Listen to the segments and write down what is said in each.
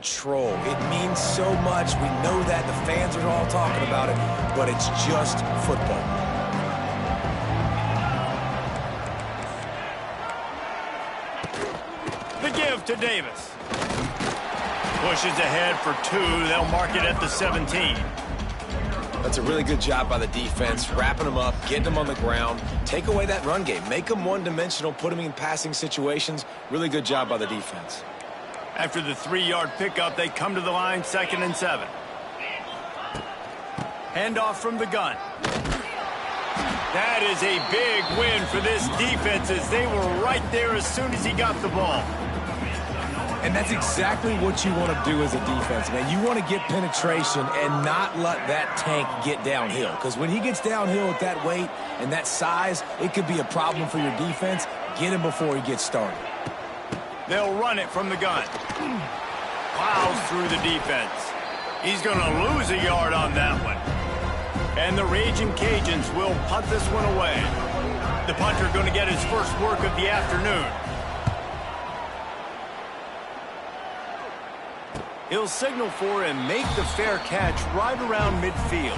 control. It means so much. We know that. The fans are all talking about it, but it's just football. The give to Davis. Pushes ahead for 2. They'll mark it at the 17. That's a really good job by the defense, wrapping them up, getting them on the ground, take away that run game, make them one-dimensional, put them in passing situations. Really good job by the defense. After the 3-yard pickup, they come to the line, 2nd and 7. Handoff from the gun. That is a big win for this defense as they were right there as soon as he got the ball. And that's exactly what you want to do as a defense, man. You want to get penetration and not let that tank get downhill. Because when he gets downhill at that weight and that size, it could be a problem for your defense. Get him before he gets started. They'll run it from the gun. Plows through the defense. He's going to lose a yard on that one. And the Raging Cajuns will punt this one away. The punter going to get his first work of the afternoon. He'll signal for and make the fair catch right around midfield.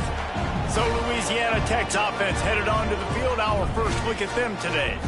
So Louisiana Tech's offense headed onto the field. Our first look at them today.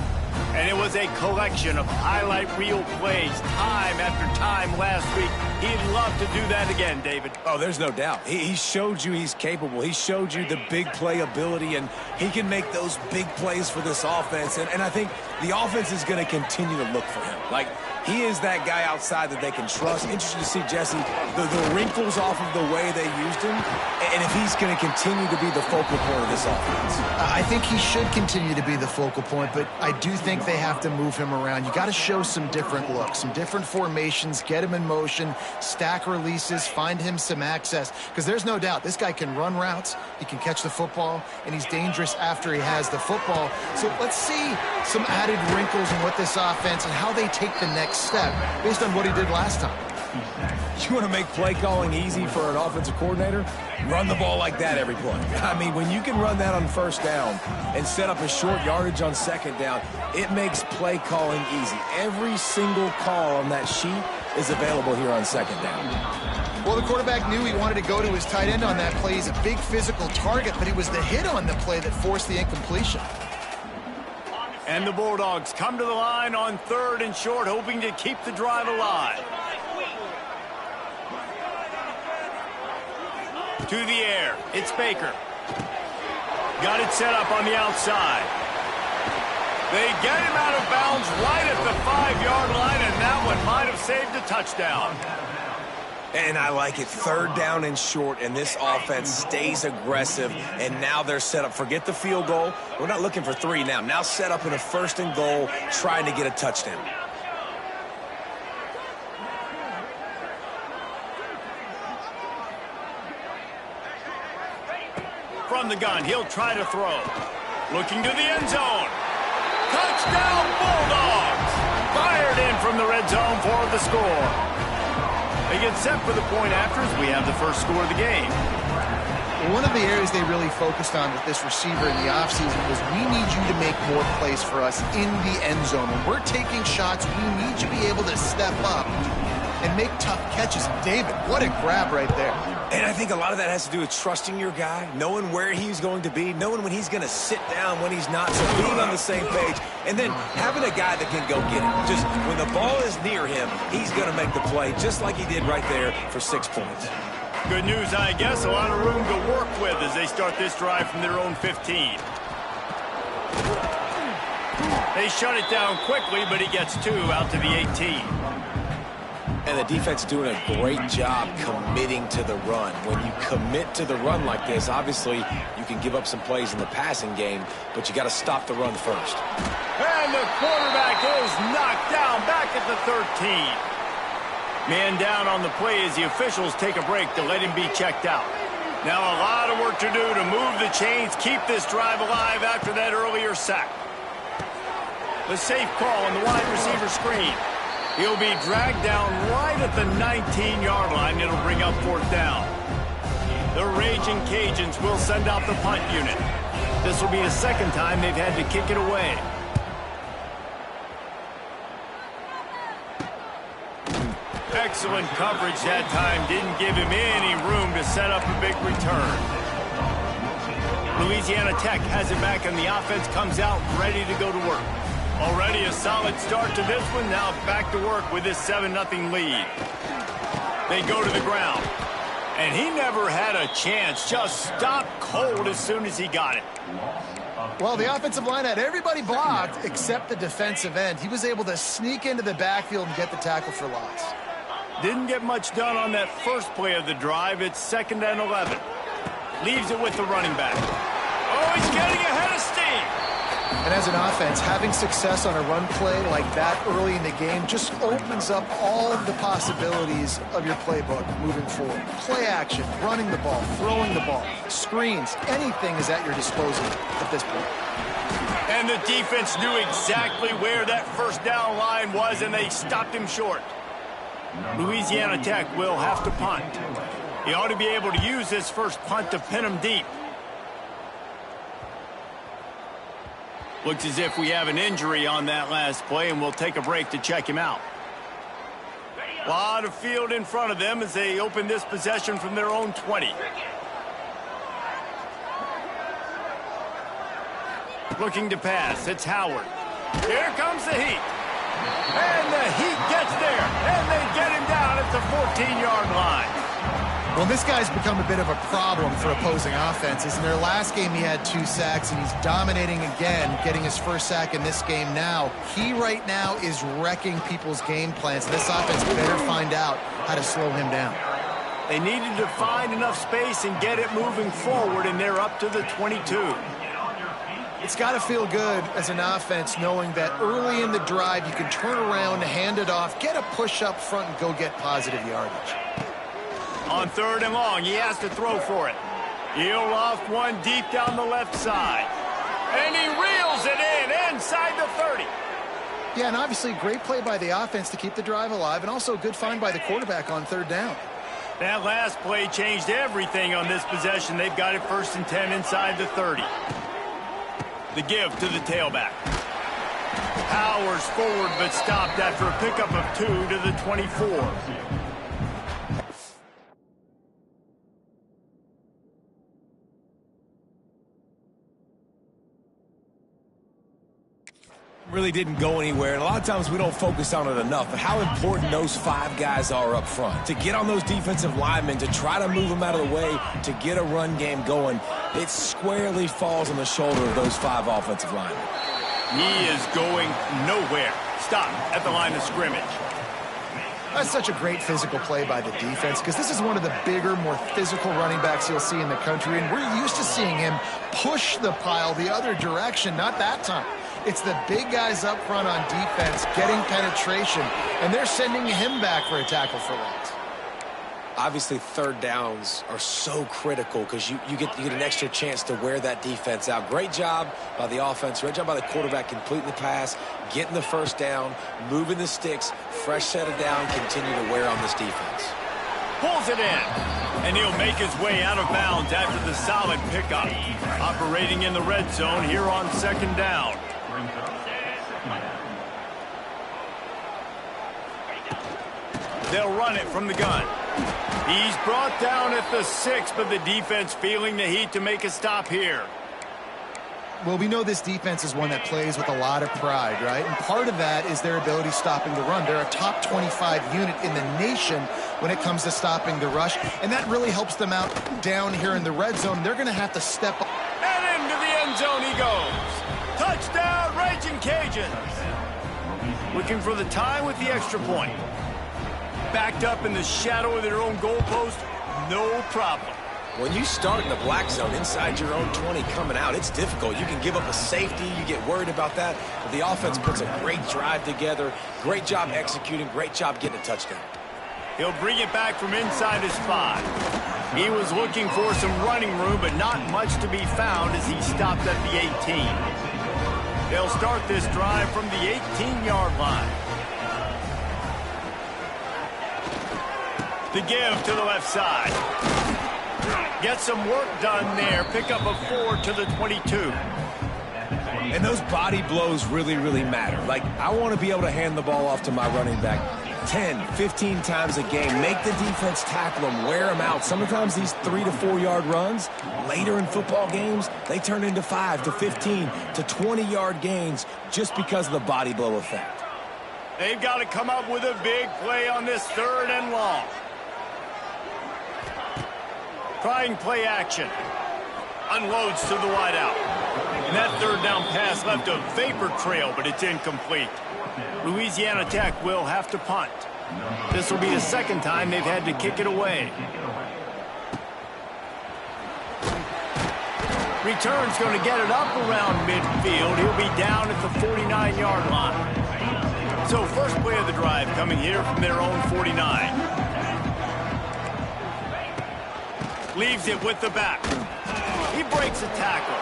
And it was a collection of highlight reel plays time after time last week. He'd love to do that again, David. Oh, there's no doubt. He showed you he's capable. He showed you the big play ability, and he can make those big plays for this offense. And I think the offense is going to continue to look for him. Like, he is that guy outside that they can trust. Interesting to see, Jesse, the wrinkles off of the way they used him, and if he's going to continue to be the focal point of this offense. I think he should continue to be the focal point, but I do think they have to move him around. You got to show some different looks, some different formations, get him in motion, stack releases, find him some access, because there's no doubt this guy can run routes, he can catch the football, and he's dangerous after he has the football. So let's see some added wrinkles in what this offense and how they take the next step based on what he did last time. You want to make play calling easy for an offensive coordinator? Run the ball like that every play. I mean, when you can run that on first down and set up a short yardage on second down, it makes play calling easy. Every single call on that sheet is available here on second down. Well, the quarterback knew he wanted to go to his tight end on that play. He's a big physical target, but it was the hit on the play that forced the incompletion. And the Bulldogs come to the line on 3rd and short, hoping to keep the drive alive. To the air, it's Baker. Got it set up on the outside. They get him out of bounds right at the 5-yard line, and that one might have saved a touchdown. And I like it. 3rd down and short, and this offense stays aggressive, and now they're set up. Forget the field goal. We're not looking for 3 now. Now set up in a 1st and goal, trying to get a touchdown. From the gun, he'll try to throw. Looking to the end zone. Touchdown, Bulldogs! Fired in from the red zone for the score. They get set for the point after as we have the first score of the game. One of the areas they really focused on with this receiver in the offseason was we need you to make more plays for us in the end zone. When we're taking shots, we need you to be able to step up and make tough catches. David, what a grab right there. And I think a lot of that has to do with trusting your guy, knowing where he's going to be, knowing when he's going to sit down, when he's not, so being on the same page, and then having a guy that can go get it. Just when the ball is near him, he's going to make the play, just like he did right there for 6 points. Good news, I guess. A lot of room to work with as they start this drive from their own 15. They shut it down quickly, but he gets 2 out to the 18. And the defense doing a great job committing to the run. When you commit to the run like this, obviously you can give up some plays in the passing game, but you got to stop the run first. And the quarterback is knocked down back at the 13. Man down on the play as the officials take a break to let him be checked out. Now a lot of work to do to move the chains, keep this drive alive after that earlier sack. The safe call on the wide receiver screen. He'll be dragged down right at the 19-yard line. It'll bring up 4th down. The Raging Cajuns will send out the punt unit. This will be the 2nd time they've had to kick it away. Excellent coverage that time. Didn't give him any room to set up a big return. Louisiana Tech has it back, and the offense comes out ready to go to work. Already a solid start to this one. Now back to work with this 7-0 lead. They go to the ground. And he never had a chance. Just stopped cold as soon as he got it. Well, the offensive line had everybody blocked except the defensive end. He was able to sneak into the backfield and get the tackle for loss. Didn't get much done on that first play of the drive. It's 2nd and 11. Leaves it with the running back. Oh, he's getting ahead of steam. And as an offense, having success on a run play like that early in the game just opens up all of the possibilities of your playbook moving forward. Play action, running the ball, throwing the ball, screens, anything is at your disposal at this point. And the defense knew exactly where that first down line was, and they stopped him short. Louisiana Tech will have to punt. He ought to be able to use this first punt to pin him deep. Looks as if we have an injury on that last play, and we'll take a break to check him out. A lot of field in front of them as they open this possession from their own 20. Looking to pass. It's Howard. Here comes the heat. And the heat gets there, and they get him down at the 14-yard line. Well, this guy's become a bit of a problem for opposing offenses. In their last game, he had 2 sacks, and he's dominating again, getting his first sack in this game now. He right now is wrecking people's game plans. This offense better find out how to slow him down. They needed to find enough space and get it moving forward, and they're up to the 22. It's got to feel good as an offense knowing that early in the drive you can turn around, hand it off, get a push up front, and go get positive yardage. On 3rd and long, he has to throw for it. He'll loft one deep down the left side. And he reels it in inside the 30. Yeah, and obviously great play by the offense to keep the drive alive, and also a good find by the quarterback on 3rd down. That last play changed everything on this possession. They've got it 1st and 10 inside the 30. The give to the tailback. Powers forward, but stopped after a pickup of 2 to the 24. Really didn't go anywhere, and a lot of times we don't focus on it enough, but how important those 5 guys are up front. To get on those defensive linemen, to try to move them out of the way, to get a run game going, it squarely falls on the shoulder of those 5 offensive linemen. He is going nowhere. Stop at the line of scrimmage. That's such a great physical play by the defense, because this is one of the bigger, more physical running backs you'll see in the country, and we're used to seeing him push the pile the other direction. Not that time. It's the big guys up front on defense getting penetration, and they're sending him back for a tackle for loss. Obviously, 3rd downs are so critical because you get an extra chance to wear that defense out. Great job by the offense. Great job by the quarterback completing the pass, getting the 1st down, moving the sticks, fresh set of down, continue to wear on this defense. Pulls it in, and he'll make his way out of bounds after the solid pickup. Operating in the red zone here on 2nd down. They'll run it from the gun. He's brought down at the 6, but the defense feeling the heat to make a stop here. Well, we know this defense is one that plays with a lot of pride, right? And part of that is their ability stopping the run. They're a top 25 unit in the nation when it comes to stopping the rush, and that really helps them out down here in the red zone. They're going to have to step up. And into the end zone he goes. Touchdown, Raging Cajuns. Looking for the tie with the extra point. Backed up in the shadow of their own goalpost, no problem. When you start in the black zone inside your own 20 coming out, it's difficult. You can give up a safety. You get worried about that. But the offense puts a great drive together. Great job executing. Great job getting a touchdown. He'll bring it back from inside his 5. He was looking for some running room, but not much to be found as he stopped at the 18. They'll start this drive from the 18-yard line. The give to the left side. Get some work done there. Pick up a 4 to the 22. And those body blows really, really matter. Like, I want to be able to hand the ball off to my running back 10, 15 times a game. Make the defense tackle them, wear them out. Sometimes these 3 to 4 yard runs, later in football games, they turn into 5 to 15 to 20 yard gains just because of the body blow effect. They've got to come up with a big play on this 3rd and long. Trying play action. Unloads to the wideout. And that 3rd down pass left a vapor trail, but it's incomplete. Louisiana Tech will have to punt. This will be the 2nd time they've had to kick it away. Return's going to get it up around midfield. He'll be down at the 49-yard line. So first play of the drive coming here from their own 49. Leaves it with the back. He breaks a tackle.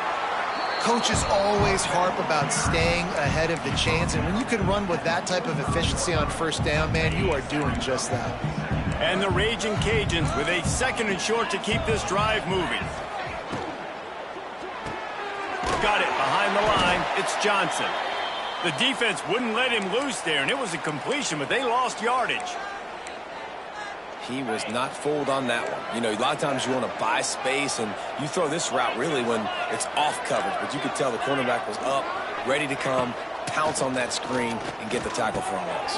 Coaches always harp about staying ahead of the chains, and when you can run with that type of efficiency on 1st down, man, you are doing just that. And the Raging Cajuns with a 2nd and short to keep this drive moving. Got it behind the line. It's Johnson. The defense wouldn't let him loose there, and it was a completion, but they lost yardage. He was not fooled on that one. You know, a lot of times you want to buy space, and you throw this route really when it's off coverage. But you could tell the cornerback was up, ready to come, pounce on that screen, and get the tackle for a loss.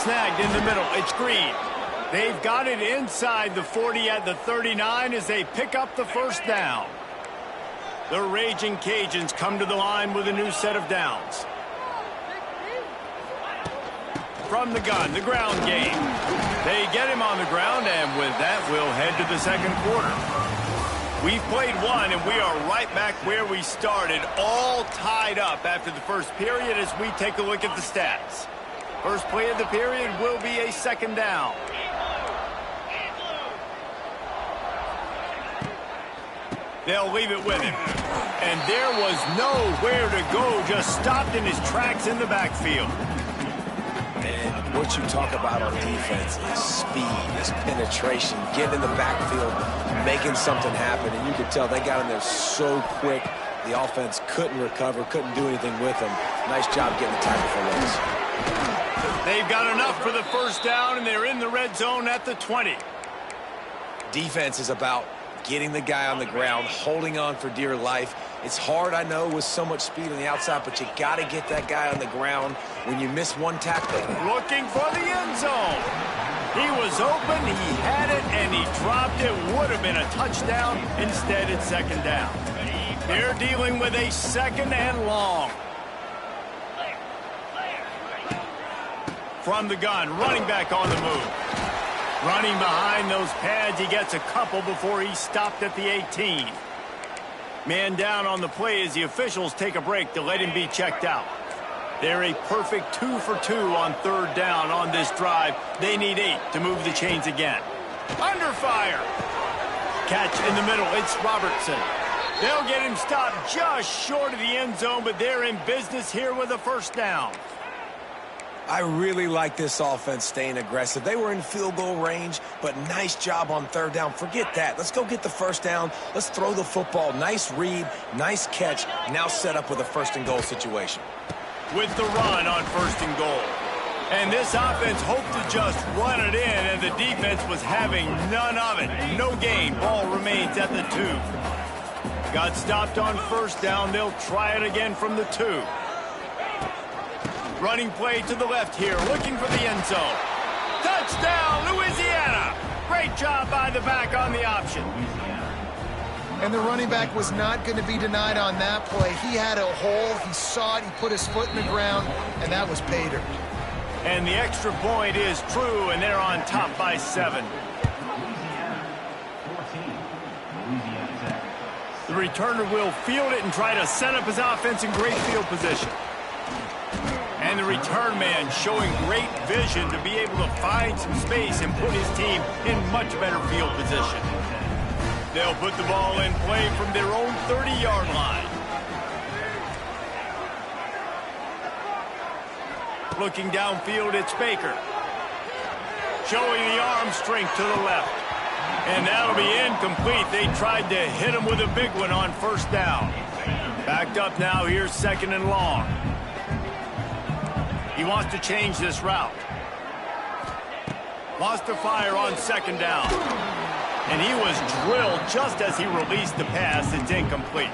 Snagged in the middle. It's Green. They've got it inside the 40 at the 39 as they pick up the 1st down. The Raging Cajuns come to the line with a new set of downs. From the gun, the ground game. They get him on the ground, and with that, we'll head to the 2nd quarter. We've played one, and we are right back where we started, all tied up after the 1st period as we take a look at the stats. First play of the period will be a 2nd down. They'll leave it with him. And there was nowhere to go, just stopped in his tracks in the backfield. And what you talk about on defense is speed, is penetration, getting in the backfield, making something happen. And you could tell they got in there so quick, the offense couldn't recover, couldn't do anything with them. Nice job getting the tackle for loss. They've got enough for the 1st down, and they're in the red zone at the 20. Defense is about getting the guy on the ground, holding on for dear life. It's hard, I know, with so much speed on the outside, but you got to get that guy on the ground when you miss one tackle. Looking for the end zone. He was open, he had it, and he dropped it. Would have been a touchdown. Instead, it's 2nd down. They're dealing with a 2nd and long. From the gun, running back on the move. Running behind those pads, he gets a couple before he's stopped at the 18. Man down on the play as the officials take a break to let him be checked out. They're a perfect 2 for 2 on 3rd down on this drive. They need 8 to move the chains again. Under fire. Catch in the middle. It's Robertson. They'll get him stopped just short of the end zone, but they're in business here with a 1st down. I really like this offense staying aggressive. They were in field goal range, but nice job on 3rd down. Forget that. Let's go get the 1st down. Let's throw the football. Nice read, nice catch. Now set up with a 1st and goal situation. With the run on 1st and goal. And this offense hoped to just run it in, and the defense was having none of it. No gain. Ball remains at the 2. Got stopped on 1st down. They'll try it again from the 2. Running play to the left here, looking for the end zone. Touchdown, Louisiana! Great job by the back on the option. And the running back was not going to be denied on that play. He had a hole, he saw it, he put his foot in the ground, and that was pay dirt. And the extra point is true, and they're on top by 7. The returner will field it and try to set up his offense in great field position. And the return man showing great vision to be able to find some space and put his team in much better field position. They'll put the ball in play from their own 30-yard line. Looking downfield, it's Baker. Showing the arm strength to the left. And that'll be incomplete. They tried to hit him with a big one on 1st down. Backed up now, here's 2nd and long. He wants to change this route. Lost a fire on second down. And he was drilled just as he released the pass. It's incomplete.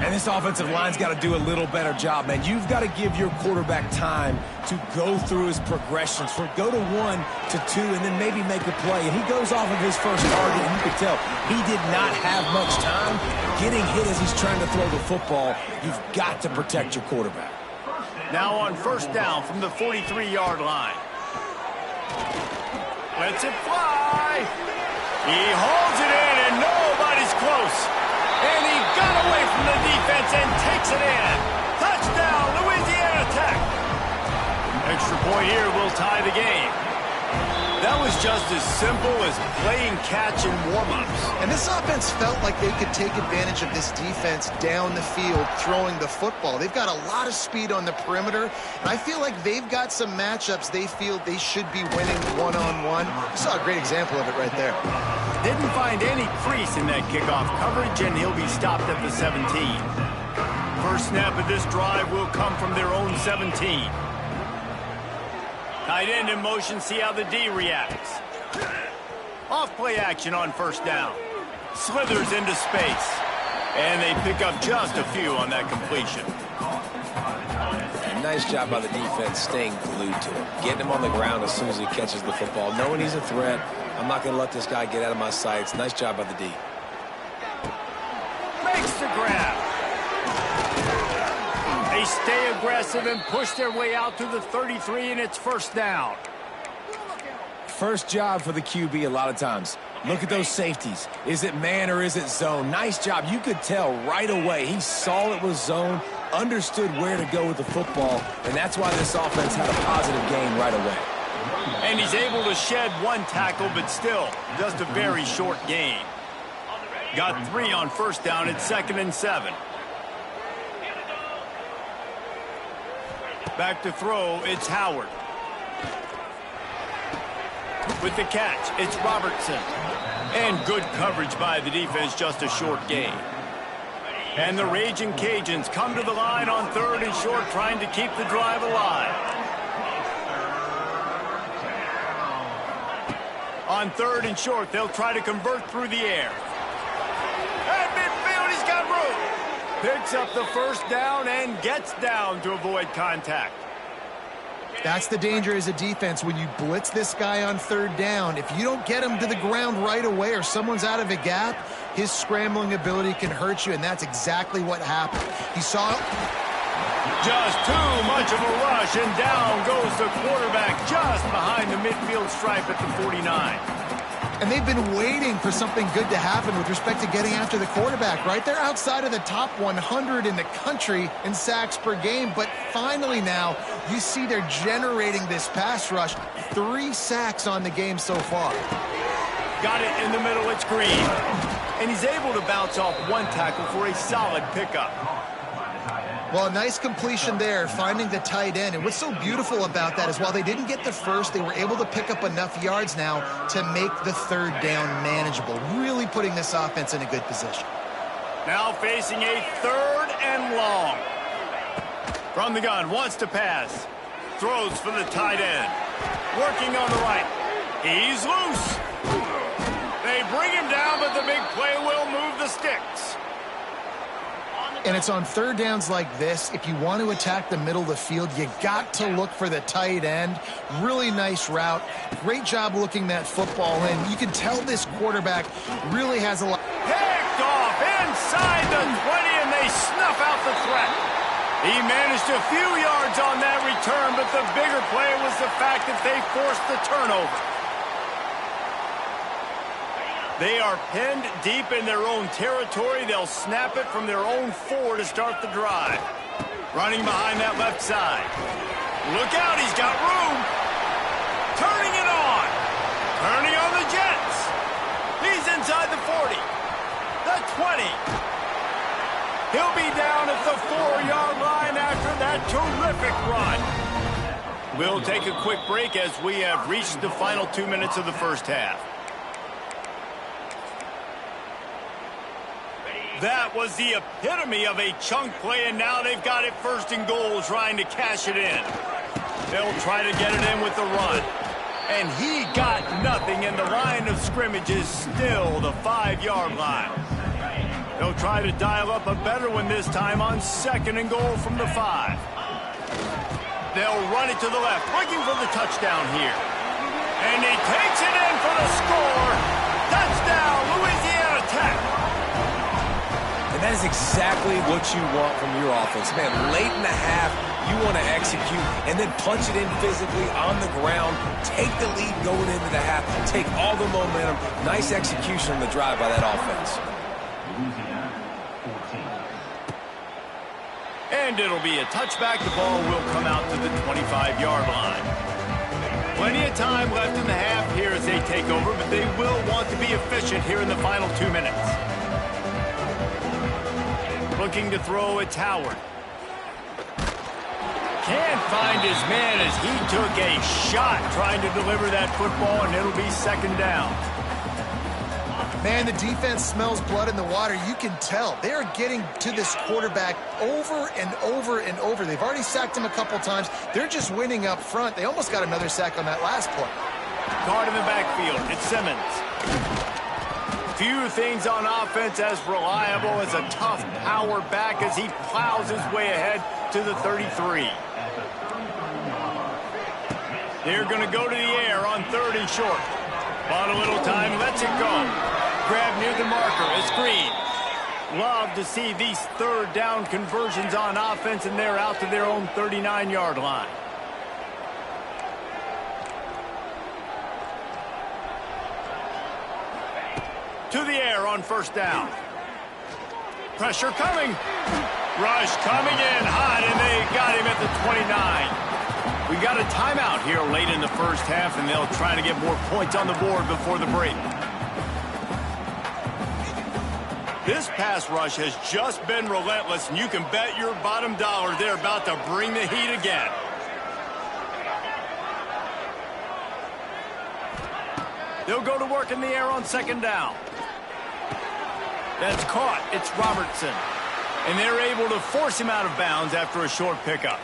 And this offensive line's got to do a little better job, man. You've got to give your quarterback time to go through his progressions. Go to 1 to 2 and then maybe make a play. And he goes off of his first target, and you can tell he did not have much time getting hit as he's trying to throw the football. You've got to protect your quarterback. Now on first down from the 43-yard line. Lets it fly. He hauls it in, and nobody's close. And he got away from the defense and takes it in. Touchdown, Louisiana Tech. Extra point here will tie the game. That was just as simple as playing catch in warm-ups. And this offense felt like they could take advantage of this defense down the field throwing the football. They've got a lot of speed on the perimeter, and I feel like they've got some matchups they feel they should be winning one-on-one. You saw a great example of it right there. Didn't find any crease in that kickoff coverage, and he'll be stopped at the 17. First snap of this drive will come from their own 17. Tight end in motion, see how the D reacts. Off play action on first down. Slithers into space. And they pick up just a few on that completion. Nice job by the defense staying glued to him. Getting him on the ground as soon as he catches the football. Knowing he's a threat. I'm not going to let this guy get out of my sights. Nice job by the D. Makes the grab. They stay aggressive and push their way out to the 33, and it's first down. First job for the QB a lot of times. Look at those safeties. Is it man or is it zone? Nice job. You could tell right away. He saw it was zone, understood where to go with the football, and that's why this offense had a positive game right away. And he's able to shed one tackle, but still, just a very short gain. Got 3 on first down at 2nd and 7. Back to throw, it's Howard. With the catch, it's Robertson. And good coverage by the defense, just a short gain. And the Raging Cajuns come to the line on 3rd and short, trying to keep the drive alive. On 3rd and short, they'll try to convert through the air. At midfield, he's got room. Picks up the first down and gets down to avoid contact. That's the danger as a defense when you blitz this guy on 3rd down. If you don't get him to the ground right away or someone's out of a gap, his scrambling ability can hurt you, and that's exactly what happened. He saw it. Just too much of a rush, and down goes the quarterback just behind the midfield stripe at the 49. And they've been waiting for something good to happen with respect to getting after the quarterback, right? They're outside of the top 100 in the country in sacks per game, but finally now you see they're generating this pass rush. 3 sacks on the game so far. Got it in the middle, it's Green. And he's able to bounce off 1 tackle for a solid pickup. Well, a nice completion there, finding the tight end. And what's so beautiful about that is while they didn't get the first, they were able to pick up enough yards now to make the 3rd down manageable, really putting this offense in a good position. Now facing a 3rd and long. From the gun, wants to pass. Throws for the tight end. Working on the right. He's loose. They bring him down, but the big play will move the sticks. And it's on 3rd downs like this. If you want to attack the middle of the field, you got to look for the tight end. Really nice route. Great job looking that football in. You can tell this quarterback really has a lot. Picked off inside the 20, and they snuff out the threat. He managed a few yards on that return, but the bigger play was the fact that they forced the turnover. They are pinned deep in their own territory. They'll snap it from their own 4 to start the drive. Running behind that left side. Look out, he's got room. Turning it on. Turning on the Jets. He's inside the 40. The 20. He'll be down at the 4-yard line after that terrific run. We'll take a quick break as we have reached the final 2 minutes of the first half. That was the epitome of a chunk play, and now they've got it 1st and goal, trying to cash it in. They'll try to get it in with the run. And he got nothing, and the line of scrimmage is still the 5-yard line. They'll try to dial up a better one this time on 2nd and goal from the 5. They'll run it to the left, looking for the touchdown here. And he takes it in for the score. Touchdown, Louisiana Tech. And that is exactly what you want from your offense. Man, late in the half, you want to execute and then punch it in physically on the ground, take the lead going into the half, take all the momentum. Nice execution on the drive by that offense. And it'll be a touchback. The ball will come out to the 25-yard line. Plenty of time left in the half here as they take over, but they will want to be efficient here in the final 2 minutes. Looking to throw, it's Howard. Can't find his man as he took a shot trying to deliver that football, and it'll be 2nd down. Man, the defense smells blood in the water. You can tell. They are getting to this quarterback over and over and over. They've already sacked him a couple times. They're just winning up front. They almost got another sack on that last play. Guard in the backfield. It's Simmons. Few things on offense as reliable as a tough power back as he plows his way ahead to the 33. They're going to go to the air on 3rd and short. Bought a little time, lets it go. Grab near the marker, it's Green. Love to see these 3rd down conversions on offense, and they're out to their own 39-yard line. To the air on 1st down. Pressure coming. Rush coming in hot, and they got him at the 29. We got a timeout here late in the 1st half, and they'll try to get more points on the board before the break. This pass rush has just been relentless, and you can bet your bottom dollar they're about to bring the heat again. They'll go to work in the air on 2nd down. That's caught. It's Robertson. And they're able to force him out of bounds after a short pickup.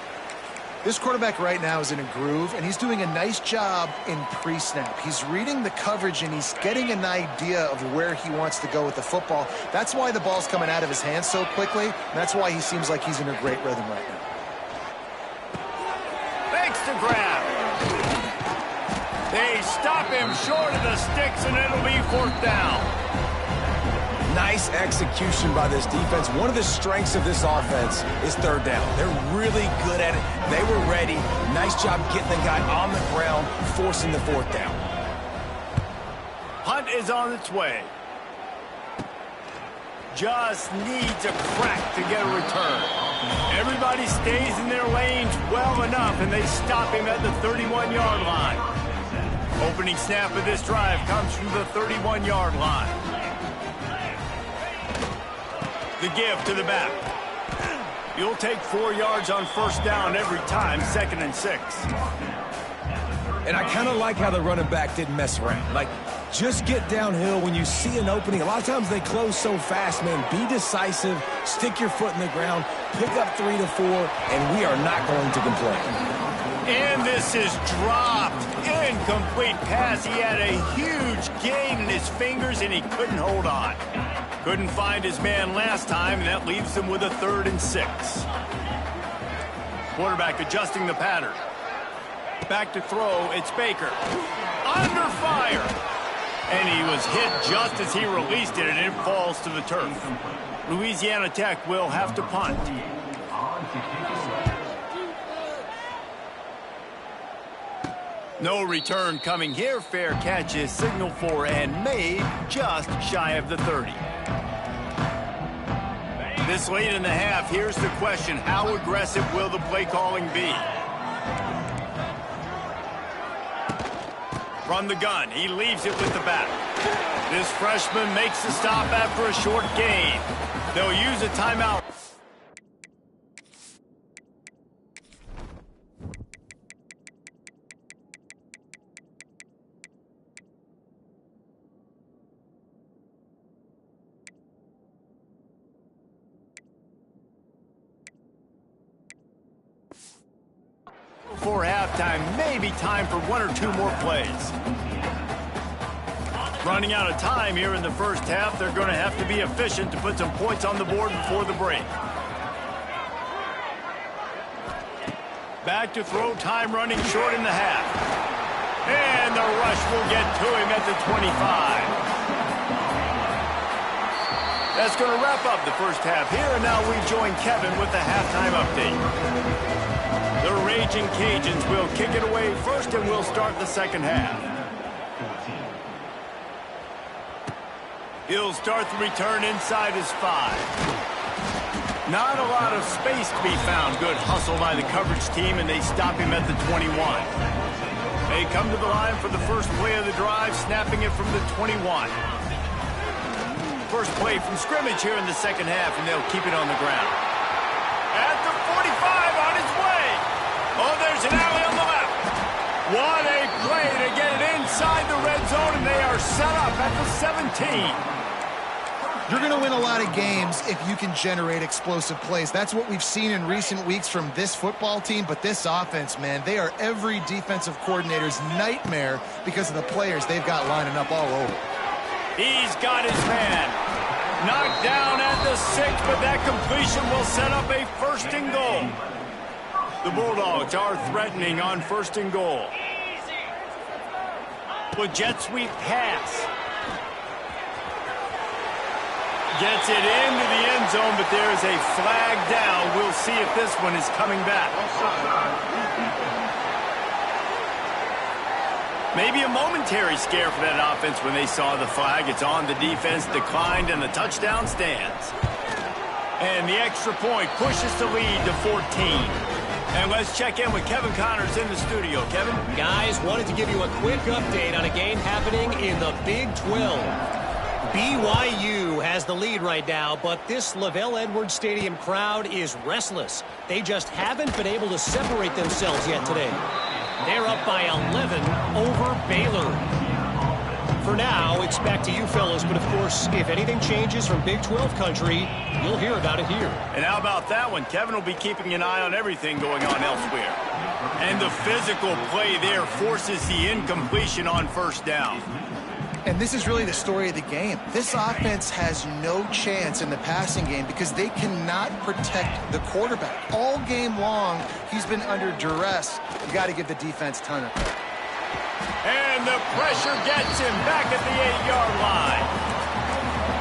This quarterback right now is in a groove, and he's doing a nice job in pre-snap. He's reading the coverage, and he's getting an idea of where he wants to go with the football. That's why the ball's coming out of his hands so quickly, and that's why he seems like he's in a great rhythm right now. Thanks to grab. They stop him short of the sticks, and it'll be 4th down. Nice execution by this defense. One of the strengths of this offense is 3rd down. They're really good at it. They were ready. Nice job getting the guy on the ground, forcing the 4th down. Punt is on its way. Just needs a crack to get a return. Everybody stays in their lanes well enough, and they stop him at the 31-yard line. Opening snap of this drive comes from the 31-yard line. The give to the back. You'll take 4 yards on 1st down every time, 2nd and 6. And I kind of like how the running back didn't mess around. Like, just get downhill when you see an opening. A lot of times they close so fast, man. Be decisive, stick your foot in the ground, pick up 3 to 4, and we are not going to complain. And this is dropped. Incomplete pass. He had a huge gain in his fingers, and he couldn't hold on. Couldn't find his man last time, and that leaves him with a 3rd and 6. Quarterback adjusting the pattern. Back to throw, it's Baker. Under fire. And he was hit just as he released it, and it falls to the turf. Louisiana Tech will have to punt. No return coming here. Fair catch is signaled for and made just shy of the 30. This late in the half, here's the question. How aggressive will the play calling be? From the gun, he leaves it with the back. This freshman makes the stop after a short gain. They'll use a timeout. Before halftime, maybe time for one or two more plays. Running out of time here in the first half. They're going to have to be efficient to put some points on the board before the break. Back to throw, time running short in the half. And the rush will get to him at the 25. That's going to wrap up the first half here, and now we join Kevin with the halftime update. The Raging Cajuns will kick it away first, and we'll start the second half. He'll start the return inside his 5. Not a lot of space to be found. Good hustle by the coverage team, and they stop him at the 21. They come to the line for the first play of the drive, snapping it from the 21. First play from scrimmage here in the second half, and they'll keep it on the ground. At the 45, on his way. Oh, there's an alley on the left. What a play to get it inside the red zone, and they are set up at the 17. You're going to win a lot of games if you can generate explosive plays. That's what we've seen in recent weeks from this football team, but this offense, man, they are every defensive coordinator's nightmare because of the players they've got lining up all over. He's got his man. Knocked down at the 6, but that completion will set up a first and goal. The Bulldogs are threatening on first and goal. With jet sweep pass. Gets it into the end zone, but there is a flag down. We'll see if this one is coming back. Maybe a momentary scare for that offense when they saw the flag. It's on, the defense declined, and the touchdown stands. And the extra point pushes the lead to 14. And let's check in with Kevin Connors in the studio. Kevin? Guys, wanted to give you a quick update on a game happening in the Big 12. BYU has the lead right now, but this Lavelle Edwards Stadium crowd is restless. They just haven't been able to separate themselves yet today. They're up by 11 over Baylor. For now, it's back to you fellas, but of course, if anything changes from Big 12 country, you'll hear about it here. And how about that one? Kevin will be keeping an eye on everything going on elsewhere. And the physical play there forces the incompletion on first down. And this is really the story of the game. This offense has no chance in the passing game because they cannot protect the quarterback. All game long, he's been under duress. You got to give the defense a ton of credit. And the pressure gets him back at the 8-yard line.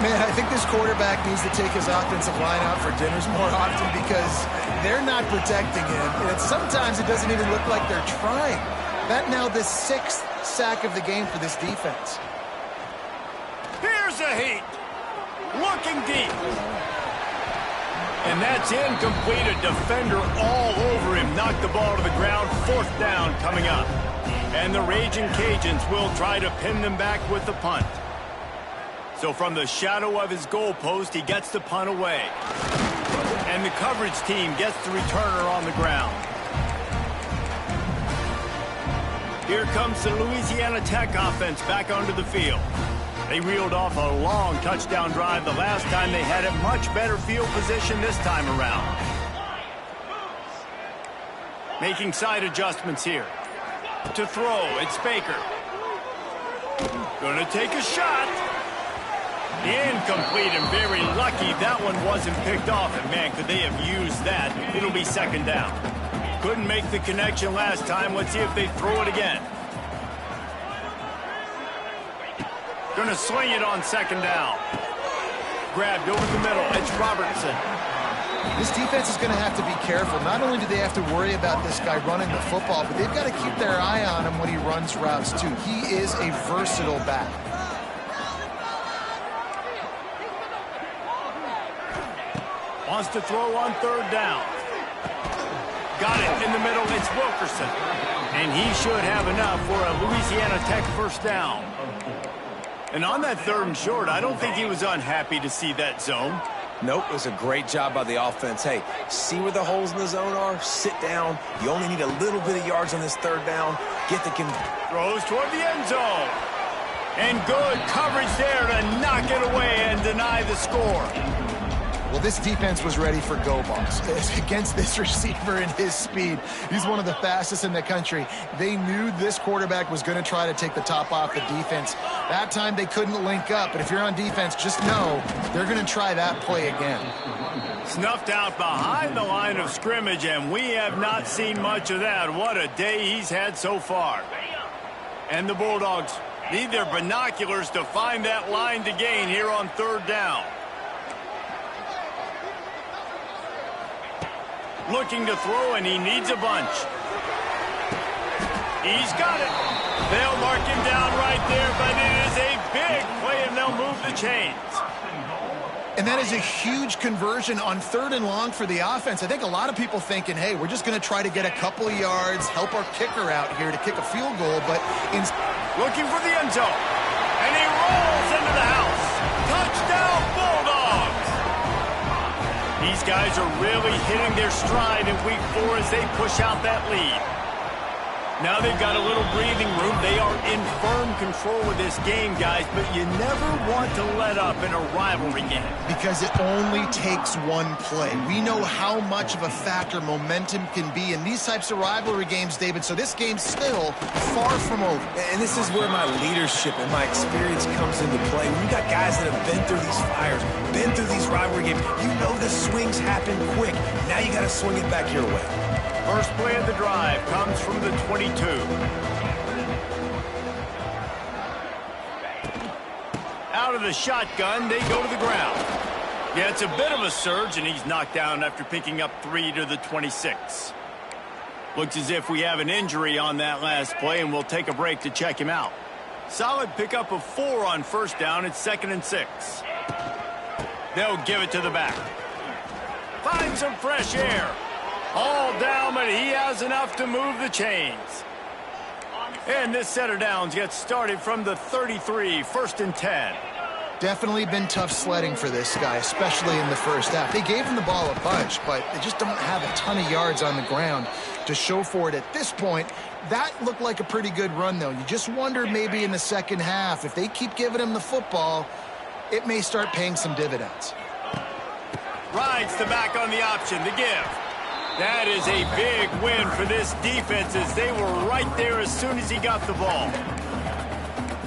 Man, I think this quarterback needs to take his offensive line out for dinners more often because they're not protecting him. And sometimes it doesn't even look like they're trying. That now the 6th sack of the game for this defense. Here's a heat. Looking deep. And that's incomplete. A defender all over him. Knocked the ball to the ground. 4th down coming up. And the Raging Cajuns will try to pin them back with the punt. So from the shadow of his goalpost, he gets the punt away. And the coverage team gets the returner on the ground. Here comes the Louisiana Tech offense back onto the field. They reeled off a long touchdown drive the last time. They had a much better field position this time around. Making side adjustments here. To throw, it's Baker. Gonna take a shot. Incomplete and very lucky that one wasn't picked off. And man, could they have used that. It'll be 2nd down. Couldn't make the connection last time. Let's see if they throw it again. Gonna sling it on 2nd down. Grabbed over the middle. It's Robertson. This defense is going to have to be careful. Not only do they have to worry about this guy running the football, but they've got to keep their eye on him when he runs routes, too. He is a versatile back. Wants to throw on 3rd down. Got it in the middle. It's Wilkerson. And he should have enough for a Louisiana Tech 1st down. And on that 3rd and short, I don't think he was unhappy to see that zone. Nope, it was a great job by the offense. Hey, see where the holes in the zone are? Sit down. You only need a little bit of yards on this 3rd down. Get the... Throws toward the end zone. And good coverage there to knock it away and deny the score. Well, this defense was ready for go balls. Against this receiver and his speed, he's one of the fastest in the country. They knew this quarterback was going to try to take the top off the defense. That time they couldn't link up, but if you're on defense, just know they're going to try that play again. Snuffed out behind the line of scrimmage, and we have not seen much of that. What a day he's had so far. And the Bulldogs need their binoculars to find that line to gain here on third down. Looking to throw, and he needs a bunch. He's got it. They'll mark him down right there, but it is a big play, and they'll move the chains. And that is a huge conversion on third and long for the offense. I think a lot of people thinking, hey, we're just going to try to get a couple of yards, help our kicker out here to kick a field goal, but looking for the end zone, and he rolls into the house. Touchdown, Bulldogs! These guys are really hitting their stride in week 4 as they push out that lead. Now they've got a little breathing room. They are in firm control of this game, guys, but you never want to let up in a rivalry game. Because it only takes one play. We know how much of a factor momentum can be in these types of rivalry games, David, so this game's still far from over. And this is where my leadership and my experience comes into play. When you got guys that have been through these fires, been through these rivalry games, you know the swings happen quick. Now you got to swing it back your way. First play of the drive comes from the 22. Out of the shotgun, they go to the ground. Yeah, it's a bit of a surge, and he's knocked down after picking up 3 to the 26. Looks as if we have an injury on that last play, and we'll take a break to check him out. Solid pickup of 4 on first down. It's 2nd and 6. They'll give it to the back. Find some fresh air. All down, but he has enough to move the chains. And this set of downs gets started from the 33, 1st and 10. Definitely been tough sledding for this guy, especially in the first half. They gave him the ball a bunch, but they just don't have a ton of yards on the ground to show for it at this point. That looked like a pretty good run, though. You just wonder maybe in the second half, if they keep giving him the football, it may start paying some dividends. Rides the back on the option, the give. That is a big win for this defense as they were right there as soon as he got the ball.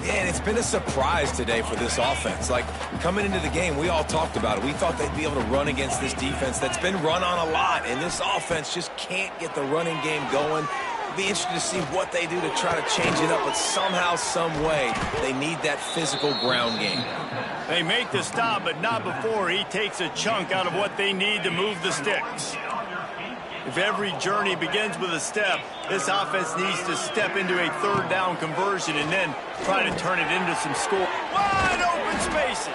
Yeah, and it's been a surprise today for this offense. Like, coming into the game, we all talked about it. We thought they'd be able to run against this defense that's been run on a lot, and this offense just can't get the running game going. It'll be interesting to see what they do to try to change it up, but somehow, some way, they need that physical ground game. They make the stop, but not before he takes a chunk out of what they need to move the sticks. If every journey begins with a step, this offense needs to step into a third down conversion and then try to turn it into some score. Wide open spaces.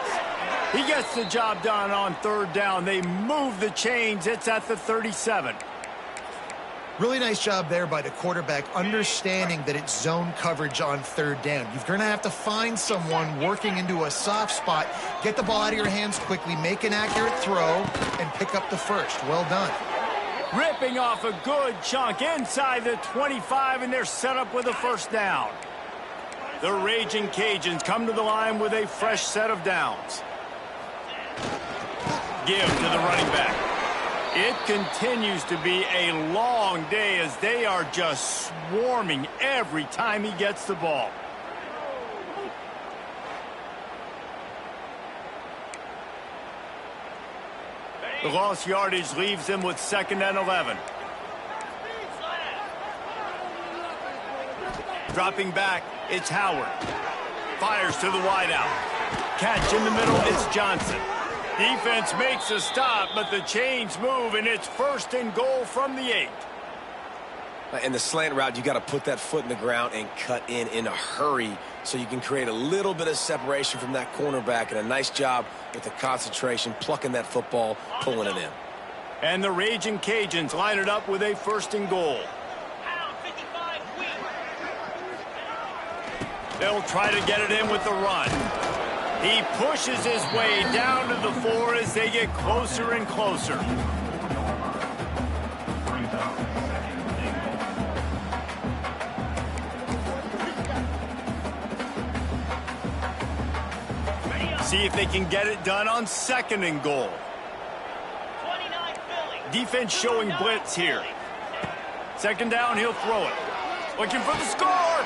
He gets the job done on third down. They move the chains. It's at the 37. Really nice job there by the quarterback, understanding that it's zone coverage on third down. You're going to have to find someone working into a soft spot, get the ball out of your hands quickly, make an accurate throw, and pick up the first. Well done. Ripping off a good chunk inside the 25, and they're set up with a first down. The Raging Cajuns come to the line with a fresh set of downs. Give to the running back. It continues to be a long day as they are just swarming every time he gets the ball. The lost yardage leaves them with 2nd and 11. Dropping back, it's Howard. Fires to the wideout. Catch in the middle, it's Johnson. Defense makes a stop, but the chains move, and it's 1st and goal from the 8. In the slant route, you got to put that foot in the ground and cut in a hurry so you can create a little bit of separation from that cornerback, and a nice job with the concentration, plucking that football, pulling it in. And the Raging Cajuns line it up with a 1st and goal. They'll try to get it in with the run. He pushes his way down to the 4 as they get closer and closer. See if they can get it done on 2nd and goal. Defense showing blitz here. Second down, he'll throw it. Looking for the score.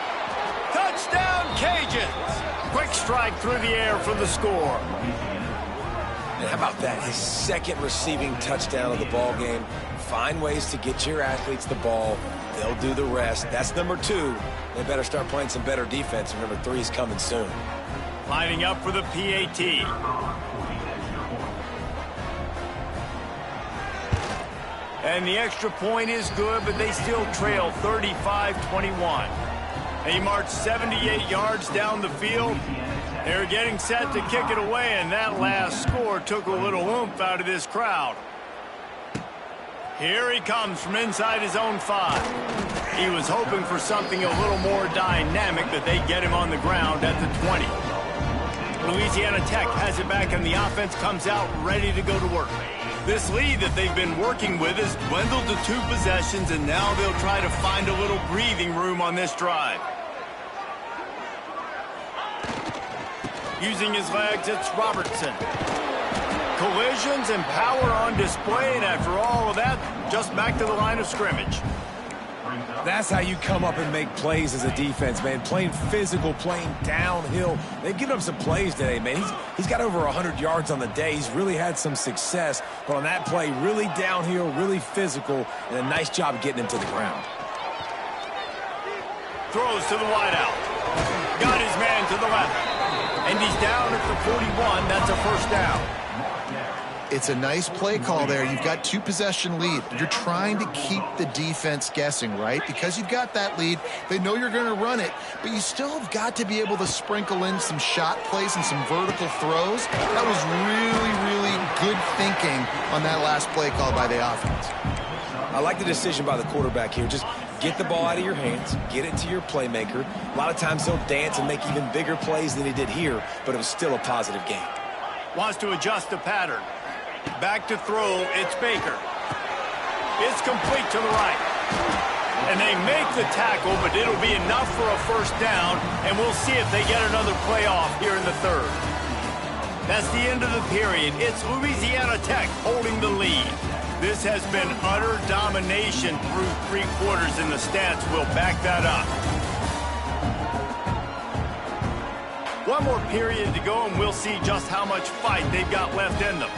Touchdown, Cajuns. Quick strike through the air for the score. And how about that? His second receiving touchdown of the ball game. Find ways to get your athletes the ball. They'll do the rest. That's number 2. They better start playing some better defense. And number 3 is coming soon. Lining up for the PAT. And the extra point is good, but they still trail 35-21. They march 78 yards down the field. They're getting set to kick it away, and that last score took a little oomph out of this crowd. Here he comes from inside his own 5. He was hoping for something a little more dynamic, but they get him on the ground at the 20. Louisiana Tech has it back, and the offense comes out ready to go to work. This lead that they've been working with has dwindled to 2 possessions, and now they'll try to find a little breathing room on this drive. Using his legs, it's Robertson. Collisions and power on display, and after all of that, just back to the line of scrimmage. That's how you come up and make plays as a defense, man. Playing physical, playing downhill. They've given up some plays today, man. He's got over 100 yards on the day. He's really had some success. But on that play, really downhill, really physical, and a nice job getting him to the ground. Throws to the wideout. Got his man to the left. And he's down at the 41. That's a first down. It's a nice play call there. You've got 2-possession lead. You're trying to keep the defense guessing, right? Because you've got that lead, they know you're going to run it, but you still have got to be able to sprinkle in some shot plays and some vertical throws. That was really, really good thinking on that last play call by the offense. I like the decision by the quarterback here. Just get the ball out of your hands, get it to your playmaker. A lot of times he'll dance and make even bigger plays than he did here, but it was still a positive game. Wants to adjust the pattern. Back to throw, it's Baker. It's complete to the right. And they make the tackle, but it'll be enough for a first down, and we'll see if they get another play off here in the 3rd. That's the end of the period. It's Louisiana Tech holding the lead. This has been utter domination through 3 quarters, and the stats will back that up. One more period to go, and we'll see just how much fight they've got left in them.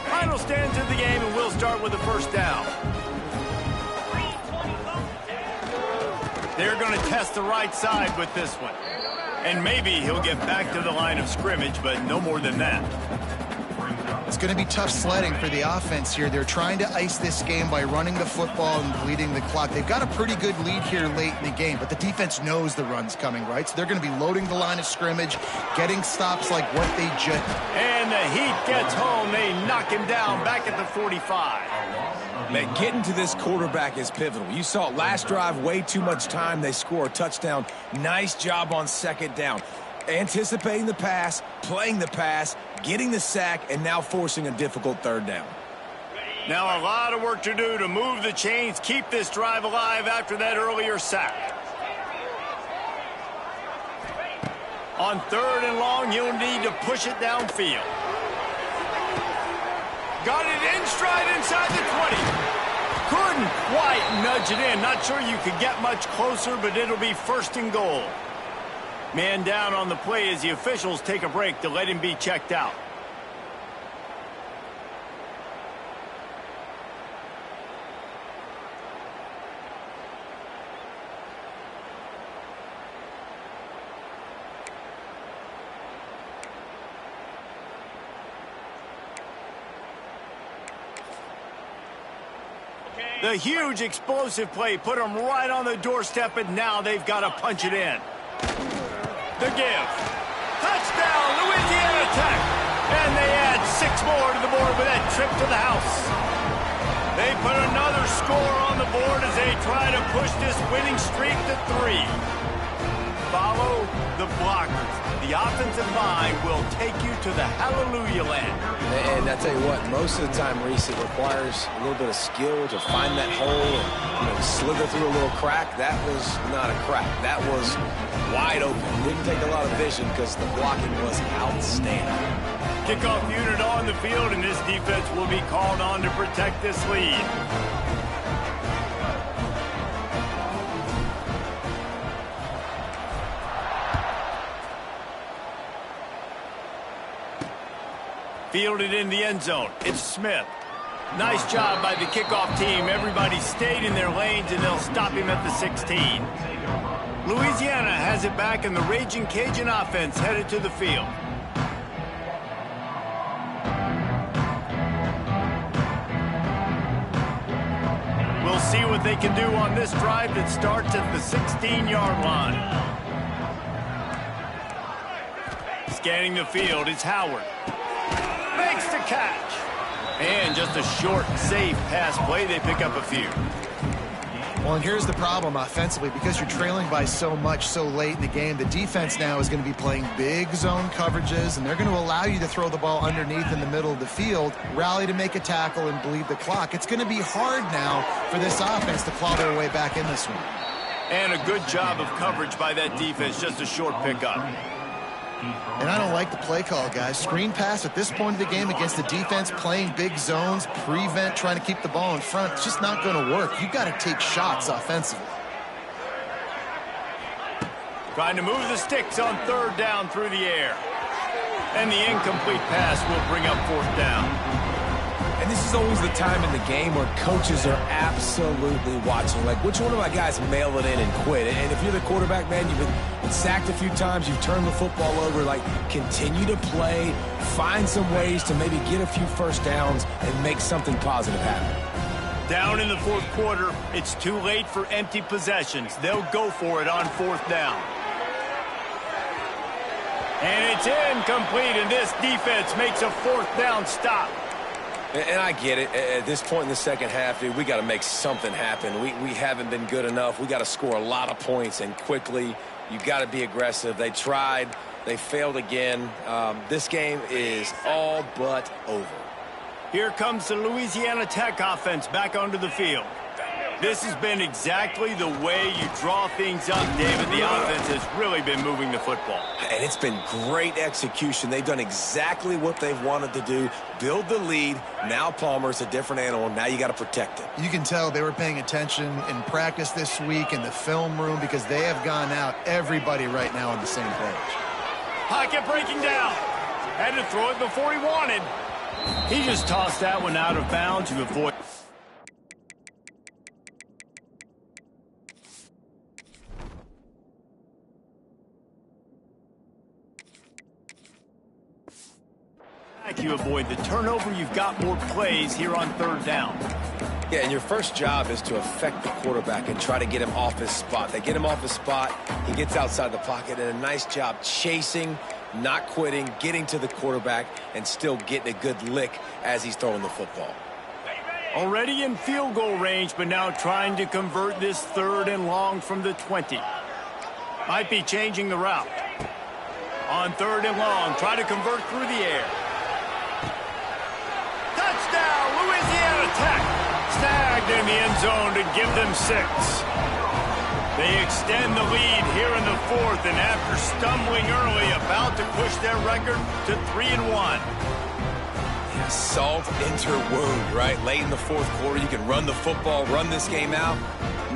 Final stands of the game, and we'll start with the first down. They're going to test the right side with this one. And maybe he'll get back to the line of scrimmage, but no more than that. It's going to be tough sledding for the offense here. They're trying to ice this game by running the football and bleeding the clock. They've got a pretty good lead here late in the game, but the defense knows the run's coming, right? So they're going to be loading the line of scrimmage, getting stops like what they just... And the heat gets home. They knock him down back at the 45. Man, getting to this quarterback is pivotal. You saw it last drive, way too much time. They score a touchdown. Nice job on second down. Anticipating the pass, playing the pass, getting the sack, and now forcing a difficult 3rd down. Now a lot of work to do to move the chains, keep this drive alive after that earlier sack. On 3rd and long, you'll need to push it downfield. Got it in stride inside the 20. Couldn't quite nudge it in. Not sure you could get much closer, but it'll be 1st and goal. Man down on the play as the officials take a break to let him be checked out. The huge explosive play put them right on the doorstep, and now they've got to punch it in. The give. Touchdown, Louisiana Tech. And they add 6 more to the board with that trip to the house. They put another score on the board as they try to push this winning streak to 3. follow the blockers. The offensive line will take you to the hallelujah land. And I tell you what, most of the time, Reese, it requires a little bit of skill to find that hole and slither through a little crack. That was not a crack. That was wide open. Didn't take a lot of vision because the blocking was outstanding. Kickoff unit on the field, and this defense will be called on to protect this lead. Fielded in the end zone. It's Smith. Nice job by the kickoff team. Everybody stayed in their lanes, and they'll stop him at the 16. Louisiana has it back, and the Raging Cajun offense headed to the field. We'll see what they can do on this drive that starts at the 16-yard line. Scanning the field, it's Howard. Makes the catch. And just a short, safe pass play. They pick up a few. Well, and here's the problem offensively. Because you're trailing by so much so late in the game, the defense now is going to be playing big zone coverages, and they're going to allow you to throw the ball underneath in the middle of the field, rally to make a tackle, and bleed the clock. It's going to be hard now for this offense to claw their way back in this one. And a good job of coverage by that defense. Just a short pickup. And I don't like the play call, guys. Screen pass at this point of the game against the defense playing big zones, prevent, trying to keep the ball in front. It's just not going to work. You've got to take shots offensively. Trying to move the sticks on third down through the air. And the incomplete pass will bring up fourth down. And this is always the time in the game where coaches are absolutely watching. Like, which one of my guys mail it in and quit? And if you're the quarterback, man, you've been sacked a few times, you've turned the football over, like, continue to play, find some ways to maybe get a few first downs and make something positive happen. Down in the fourth quarter, it's too late for empty possessions. They'll go for it on fourth down. And it's incomplete, and this defense makes a fourth down stop. And I get it. At this point in the second half, dude, we got to make something happen. We haven't been good enough. We got to score a lot of points and quickly. You got to be aggressive. They tried. They failed again. This game is all but over. Here comes the Louisiana Tech offense back onto the field. This has been exactly the way you draw things up, David. The offense has really been moving the football. And it's been great execution. They've done exactly what they've wanted to do. Build the lead. Now Palmer's a different animal. Now you got to protect it. You can tell they were paying attention in practice this week in the film room because they have gone out, everybody right now on the same page. Pocket breaking down. Had to throw it before he wanted. He just tossed that one out of bounds to avoid. You avoid the turnover. You've got more plays here on third down. Yeah, and your first job is to affect the quarterback and try to get him off his spot. They get him off his spot, he gets outside the pocket, and a nice job chasing, not quitting, getting to the quarterback, and still getting a good lick as he's throwing the football. Already in field goal range, but now trying to convert this third and long from the 20. Might be changing the route. On third and long, try to convert through the air. Touchdown, Louisiana Tech. Snagged in the end zone to give them 6. They extend the lead here in the fourth, and after stumbling early, about to push their record to 3-1. Yeah, salt into wound, right? Late in the fourth quarter, you can run the football, run this game out.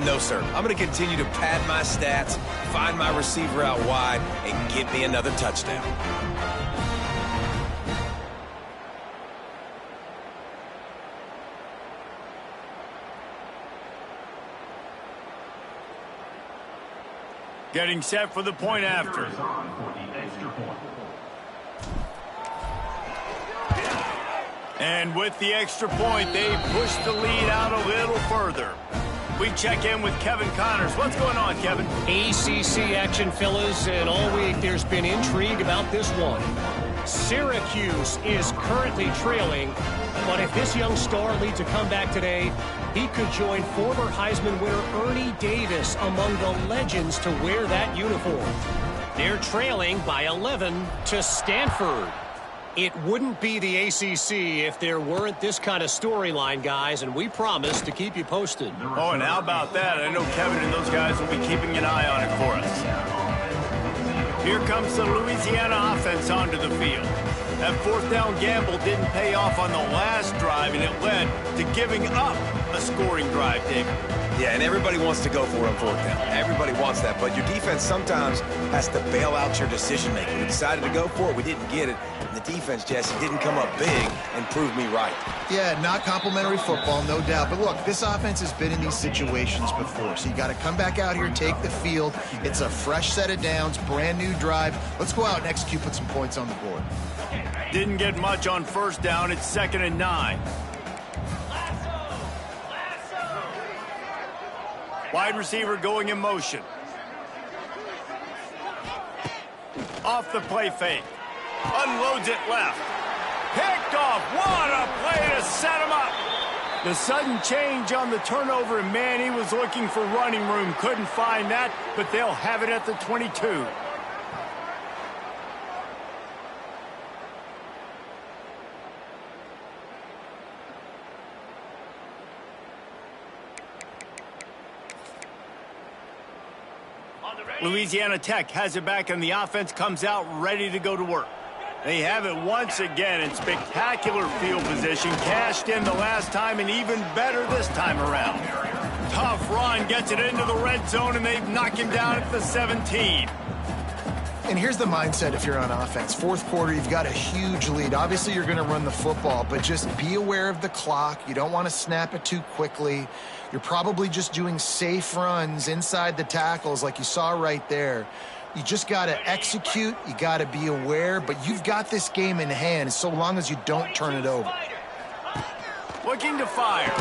No, sir. I'm going to continue to pad my stats, find my receiver out wide, and get me another touchdown. Getting set for the point after. And with the extra point, they push the lead out a little further. We check in with Kevin Connors. What's going on, Kevin? ACC action, fellas, and all week there's been intrigue about this one. Syracuse is currently trailing, but if this young star leads a comeback today, he could join former Heisman winner Ernie Davis among the legends to wear that uniform. They're trailing by 11 to Stanford. It wouldn't be the ACC if there weren't this kind of storyline, guys, and we promise to keep you posted. Oh, and how about that? I know Kevin and those guys will be keeping an eye on it for us. Here comes the Louisiana offense onto the field. That fourth down gamble didn't pay off on the last drive, and it led to giving up a scoring drive, David. Yeah, and everybody wants to go for it on fourth down. Everybody wants that, but your defense sometimes has to bail out your decision-making. We decided to go for it. We didn't get it. And the defense, Jesse, didn't come up big and prove me right. Yeah, not complimentary football, no doubt. But look, this offense has been in these situations before, so you got to come back out here, take the field. It's a fresh set of downs, brand new drive. Let's go out and execute, put some points on the board. Didn't get much on first down. It's 2nd and 9. Wide receiver going in motion. Off the play fake. Unloads it left. Picked off. What a play to set him up. The sudden change on the turnover, and man, he was looking for running room. Couldn't find that, but they'll have it at the 22. Louisiana Tech has it back, and the offense comes out ready to go to work. They have it once again in spectacular field position. Cashed in the last time, and even better this time around. Tough run, gets it into the red zone, and they've knocked him down at the 17. And here's the mindset if you're on offense. Fourth quarter, you've got a huge lead. Obviously, you're going to run the football, but just be aware of the clock. You don't want to snap it too quickly. You're probably just doing safe runs inside the tackles like you saw right there. You just got to execute. You got to be aware, but you've got this game in hand so long as you don't turn it over. Looking to fire.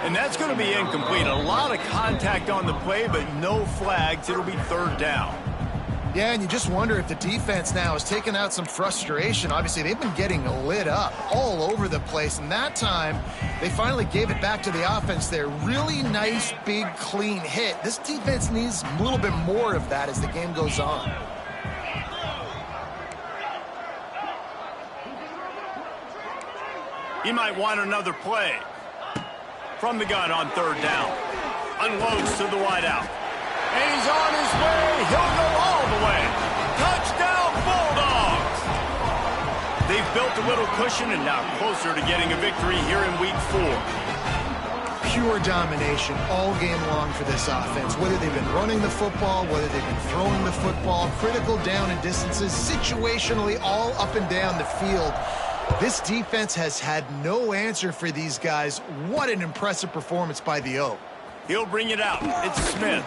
And that's going to be incomplete. A lot of contact on the play, but no flags. It'll be 3rd down. Yeah, and you just wonder if the defense now has taken out some frustration. Obviously, they've been getting lit up all over the place, and that time, they finally gave it back to the offense there. Really nice, big, clean hit. This defense needs a little bit more of that as the game goes on. He might want another play. From the gun on 3rd down. Unloads to the wideout. And he's on his way. He'll go all the way. Touchdown, Bulldogs! They've built a little cushion and now closer to getting a victory here in Week 4. Pure domination all game long for this offense. Whether they've been running the football, whether they've been throwing the football, critical down and distances, situationally all up and down the field. This defense has had no answer for these guys. What an impressive performance by the O. He'll bring it out. It's Smith.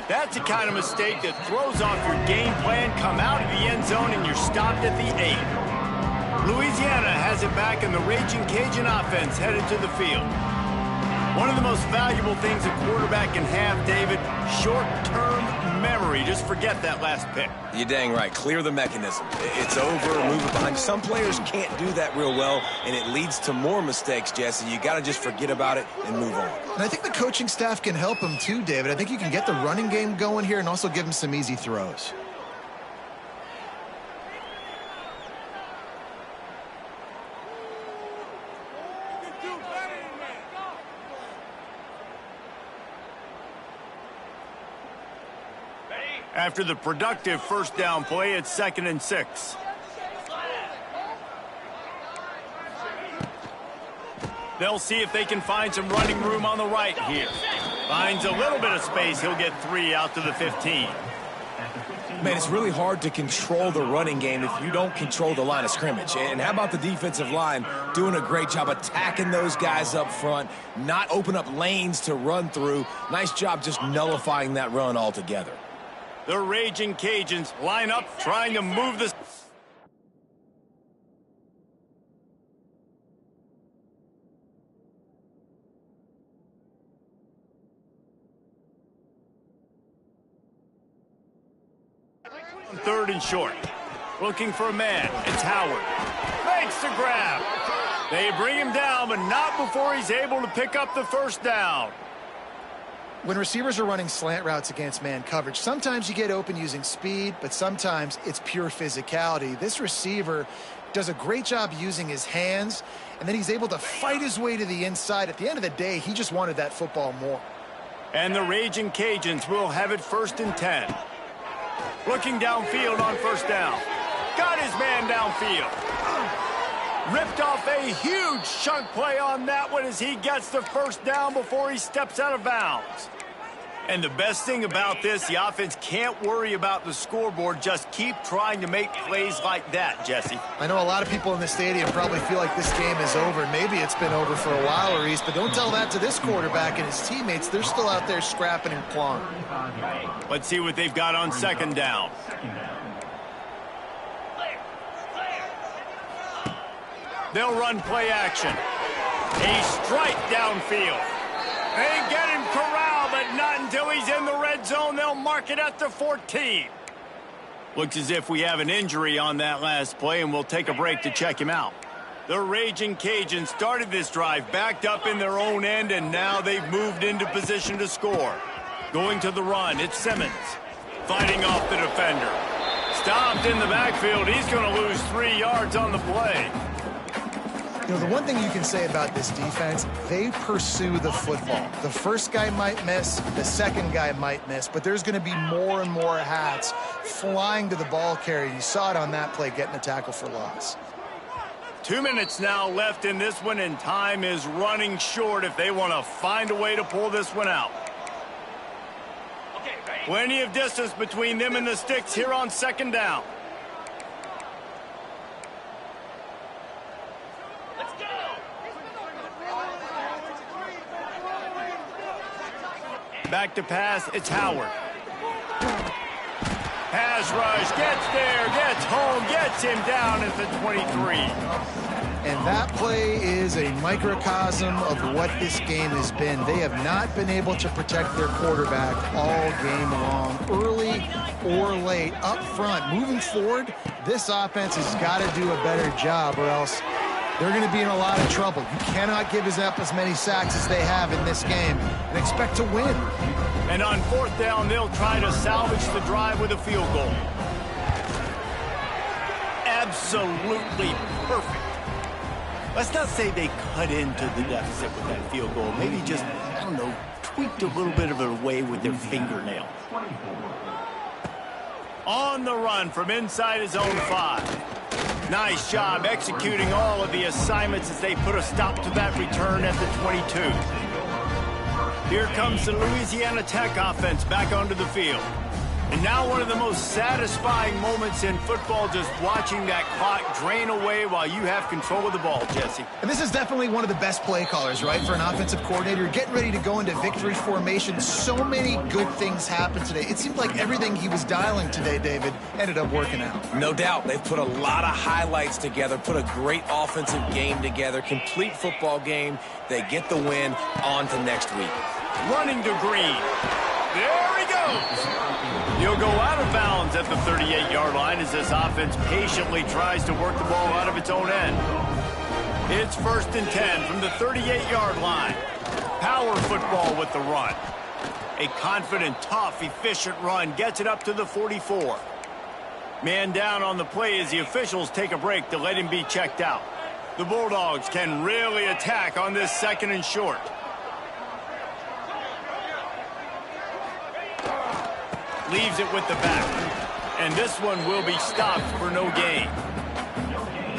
That's the kind of mistake that throws off your game plan. Come out of the end zone and you're stopped at the 8. Louisiana has it back, and the Raging Cajun offense headed to the field. One of the most valuable things a quarterback can have, David, short-term memory. Just forget that last pick. You're dang right. Clear the mechanism. It's over. Move it behind. Some players can't do that real well, and it leads to more mistakes, Jesse. You got to just forget about it and move on. And I think the coaching staff can help him too, David. I think you can get the running game going here and also give him some easy throws. After the productive first down play, it's 2nd and 6. They'll see if they can find some running room on the right here. Finds a little bit of space. He'll get 3 out to the 15. Man, it's really hard to control the running game if you don't control the line of scrimmage. And how about the defensive line doing a great job attacking those guys up front, not open up lanes to run through. Nice job just nullifying that run altogether. The Raging Cajuns line up, trying to move this. Third and short. Looking for a man. It's Howard. Makes the grab. They bring him down, but not before he's able to pick up the first down. When receivers are running slant routes against man coverage, sometimes you get open using speed, but sometimes it's pure physicality. This receiver does a great job using his hands, and then he's able to fight his way to the inside. At the end of the day, he just wanted that football more. And the Raging Cajuns will have it 1st and 10. Looking downfield on first down. Got his man downfield. Ripped off a huge chunk play on that one as he gets the first down before he steps out of bounds. And the best thing about this, the offense can't worry about the scoreboard. Just keep trying to make plays like that, Jesse. I know a lot of people in the stadium probably feel like this game is over. Maybe it's been over for a while, Reese, but don't tell that to this quarterback and his teammates. They're still out there scrapping and clawing. Let's see what they've got on 2nd down. They'll run play action. A strike downfield. They get him corralled, but not until he's in the red zone. They'll mark it at the 14. Looks as if we have an injury on that last play, and we'll take a break to check him out. The Raging Cajuns started this drive backed up in their own end, and now they've moved into position to score. Going to the run, it's Simmons. Fighting off the defender. Stopped in the backfield. He's going to lose 3 yards on the play. You know, the one thing you can say about this defense, they pursue the football. The first guy might miss, the second guy might miss, but there's going to be more and more hats flying to the ball carrier. You saw it on that play, getting a tackle for loss. 2 minutes now left in this one, and time is running short if they want to find a way to pull this one out. Plenty of distance between them and the sticks here on 2nd down. Back to pass, it's Howard. Pass rush, gets there, gets home, gets him down at the 23. And that play is a microcosm of what this game has been. They have not been able to protect their quarterback all game long, early or late, up front. Moving forward, this offense has got to do a better job, or else they're going to be in a lot of trouble. You cannot give up as many sacks as they have in this game and expect to win. And on 4th down, they'll try to salvage the drive with a field goal. Absolutely perfect. Let's not say they cut into the deficit with that field goal. Maybe just, I don't know, tweaked a little bit of it away with their fingernail. On the run from inside his own 5. Nice job executing all of the assignments as they put a stop to that return at the 22. Here comes the Louisiana Tech offense back onto the field. And now one of the most satisfying moments in football, just watching that clock drain away while you have control of the ball, Jesse. And this is definitely one of the best play callers, right, for an offensive coordinator. You're getting ready to go into victory formation. So many good things happened today. It seemed like everything he was dialing today, David, ended up working out. No doubt. They've put a lot of highlights together, put a great offensive game together, complete football game. They get the win. On to next week. Running to Green. There he goes. He'll go out of bounds at the 38-yard line as this offense patiently tries to work the ball out of its own end. It's 1st and 10 from the 38-yard line. Power football with the run. A confident, tough, efficient run gets it up to the 44. Man down on the play as the officials take a break to let him be checked out. The Bulldogs can really attack on this 2nd and short. Leaves it with the back. And this one will be stopped for no gain.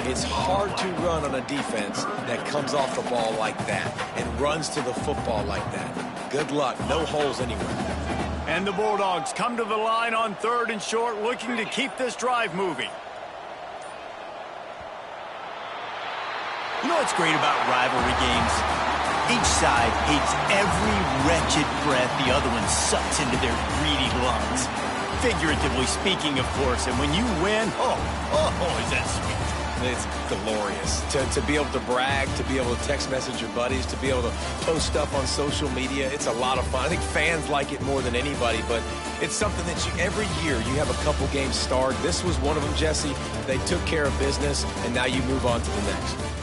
It's hard to run on a defense that comes off the ball like that and runs to the football like that. Good luck. No holes anywhere. And the Bulldogs come to the line on 3rd and short, looking to keep this drive moving. You know what's great about rivalry games? Each side hates every wretched breath the other one sucks into their greedy lungs. Figuratively speaking, of course, and when you win, oh, is that sweet. It's glorious to be able to brag, to be able to text message your buddies, to be able to post stuff on social media. It's a lot of fun. I think fans like it more than anybody, but it's something that every year you have a couple games starred. This was one of them, Jesse. They took care of business, and now you move on to the next.